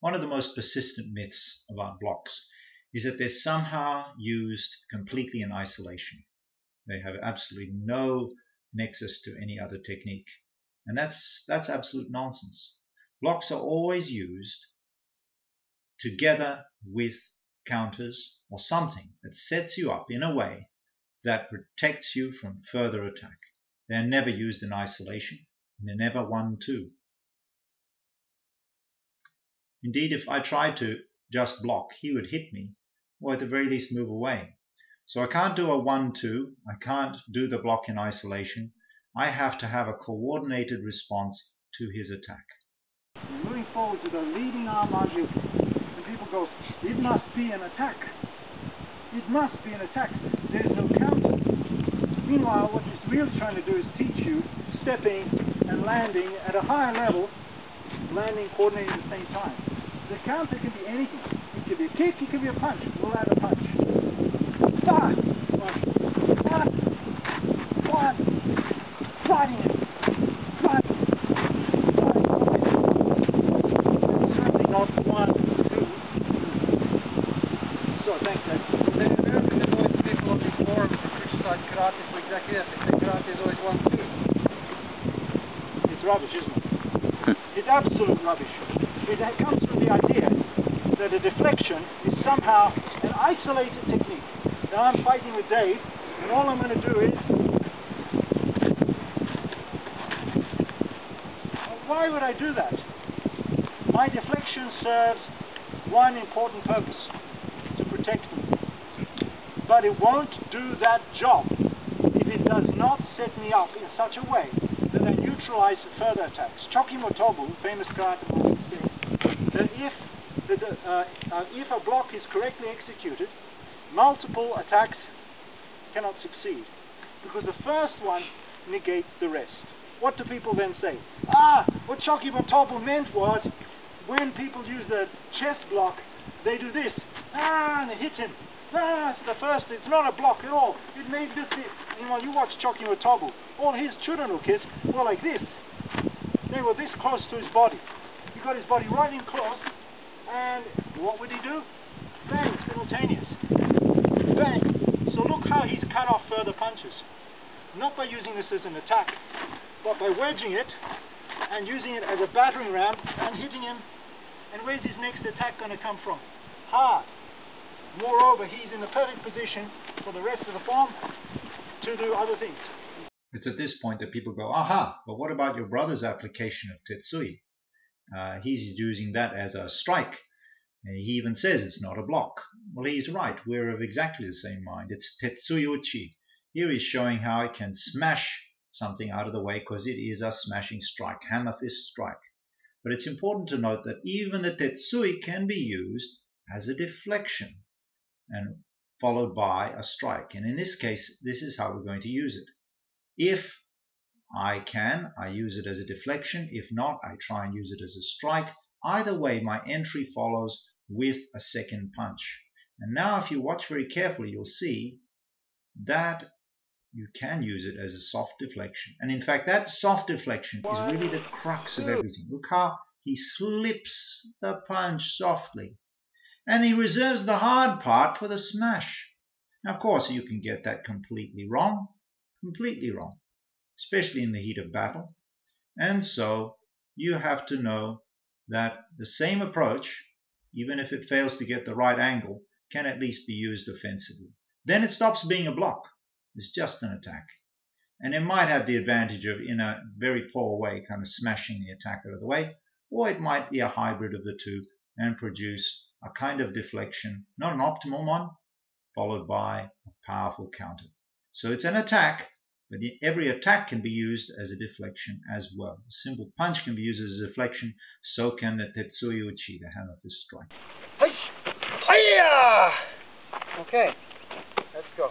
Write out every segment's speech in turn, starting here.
one of the most persistent myths about blocks is that they're somehow used completely in isolation. They have absolutely no nexus to any other technique. And that's absolute nonsense. Blocks are always used together with counters or something that sets you up in a way that protects you from further attack. They're never used in isolation, and they're never 1-2. Indeed, if I tried to just block, he would hit me, or at the very least move away. So I can't do a 1-2, I can't do the block in isolation. I have to have a coordinated response to his attack. Moving forward with a leading arm argument, and people go, it must be an attack. It must be an attack. There's no counter. Meanwhile, what this wheel's trying to do is teach you stepping and landing at a higher level, landing coordinating at the same time. The counter can be anything. It could be a kick, it could be a punch. We'll add a punch. Fire! Fighting it. Fighting. Certainly not 1-2. So, thanks, Ed. They avoid people of these forums who criticize karate for exactly that. They say karate is always 1-2. It's rubbish, isn't it? It's absolute rubbish. It comes from the idea that a deflection is somehow an isolated technique. Now I'm fighting with Dave, and all I'm going to do is... Why would I do that? My deflection serves one important purpose, to protect me. But it won't do that job if it does not set me up in such a way that I neutralize further attacks. Choki Motobu, famous karate master, says that if a block is correctly executed, multiple attacks cannot succeed, because the first one negates the rest. What do people then say? What Choki Motobu meant was, when people use the chest block, they do this, and they hit him. It's the first, it's not a block at all. It made this. Meanwhile, you watch Choki Motobu, all his Churanukis were like this. They were this close to his body. He got his body right in close, and what would he do? Bang, simultaneous. Bang. So look how he's cut off further punches. Not by using this as an attack, but by wedging it and using it as a battering ram and hitting him. And where's his next attack going to come from? Hard. Moreover, he's in the perfect position for the rest of the form to do other things. It's at this point that people go, aha, but what about your brother's application of Tetsui? He's using that as a strike. And he even says it's not a block. Well, he's right. We're of exactly the same mind. It's Tetsui Uchi. Here he's showing how I can smash something out of the way because it is a smashing strike, hammer fist strike. But it's important to note that even the Tetsui can be used as a deflection and followed by a strike. And in this case, this is how we're going to use it. If I can, I use it as a deflection. If not, I try and use it as a strike. Either way, my entry follows with a second punch. And now if you watch very carefully, you'll see that you can use it as a soft deflection. And in fact, that soft deflection is really the crux of everything. Look how he slips the punch softly. And he reserves the hard part for the smash. Now, of course, you can get that completely wrong, especially in the heat of battle. And so you have to know that the same approach, even if it fails to get the right angle, can at least be used offensively. Then it stops being a block. It's just an attack. And it might have the advantage of, in a very poor way, kind of smashing the attack out of the way, or it might be a hybrid of the two and produce a kind of deflection, not an optimal one, followed by a powerful counter. So it's an attack, but every attack can be used as a deflection as well. A simple punch can be used as a deflection, so can the Tetsui Uchi, the hammer fist strike. Okay, let's go.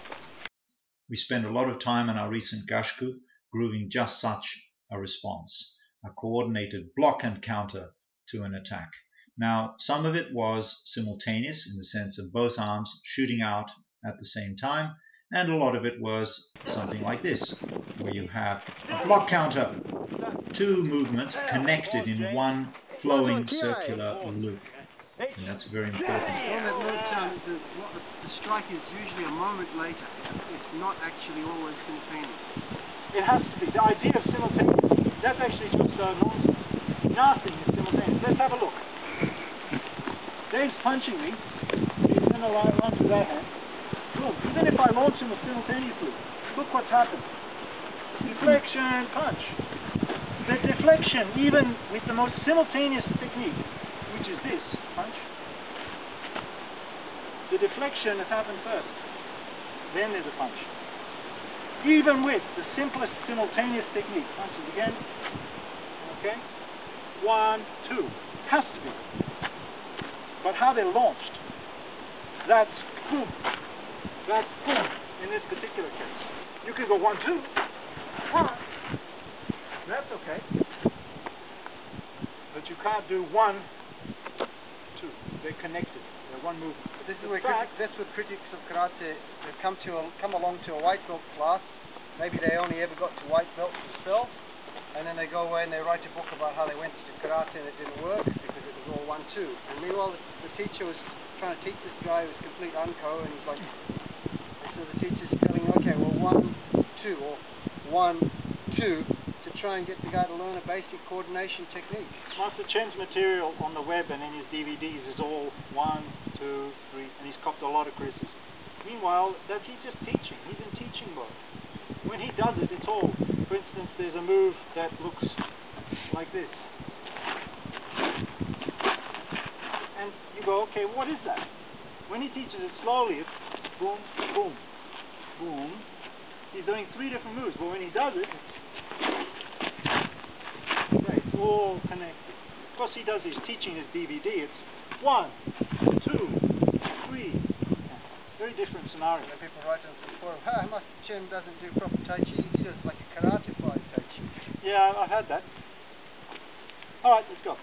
We spend a lot of time in our recent Gashku grooving just such a response, a coordinated block and counter to an attack. Now, some of it was simultaneous in the sense of both arms shooting out at the same time, and a lot of it was something like this, where you have a block counter, two movements connected in one flowing circular loop. And that's very important. On that note, the strike is usually a moment later. It's not actually always simultaneous. It has to be. The idea of simultaneous, that's actually just nonsense. Nothing is simultaneous. Let's have a look. Dave's punching me. He's going to run to that hand. Boom. Even if I launch him simultaneously, look what's happened. Deflection, punch. The deflection, even with the most simultaneous technique, which is this, punch, the deflection has happened first. Then there's a punch. Even with the simplest simultaneous technique, punches again, okay, 1, 2, has to be. But how they're launched, that's boom, in this particular case. You can go 1, 2, 1, that's okay. But you can't do 1, 2, they're connected, they're one movement. This is where that's what critics of karate come along to a white belt class. Maybe they only ever got to white belt themselves, and then they go away and they write a book about how they went to karate and it didn't work because it was all 1, 2. And meanwhile, the teacher was trying to teach this guy who was complete unco, and he's like, and so the teacher's telling him, okay, well 1, 2, or 1, 2, to try and get the guy to learn a basic coordination technique. Master Chen's material on the web and in his DVDs is all 1, 2, 3, and he's copped a lot of criticism. Meanwhile, he's just teaching. He's in teaching mode. When he does it, it's all. For instance, there's a move that looks like this. And you go, okay, what is that? When he teaches it slowly, it's boom, boom, boom. He's doing 3 different moves, but when he does it, it's all connected. Of course, he does his teaching, his DVD, it's 1, 2, 3. Very different scenario. And people write on the forum, Master Chen doesn't do proper Tai Chi, he does like a karate-fied Tai Chi. Yeah, I've had that. Alright, let's go.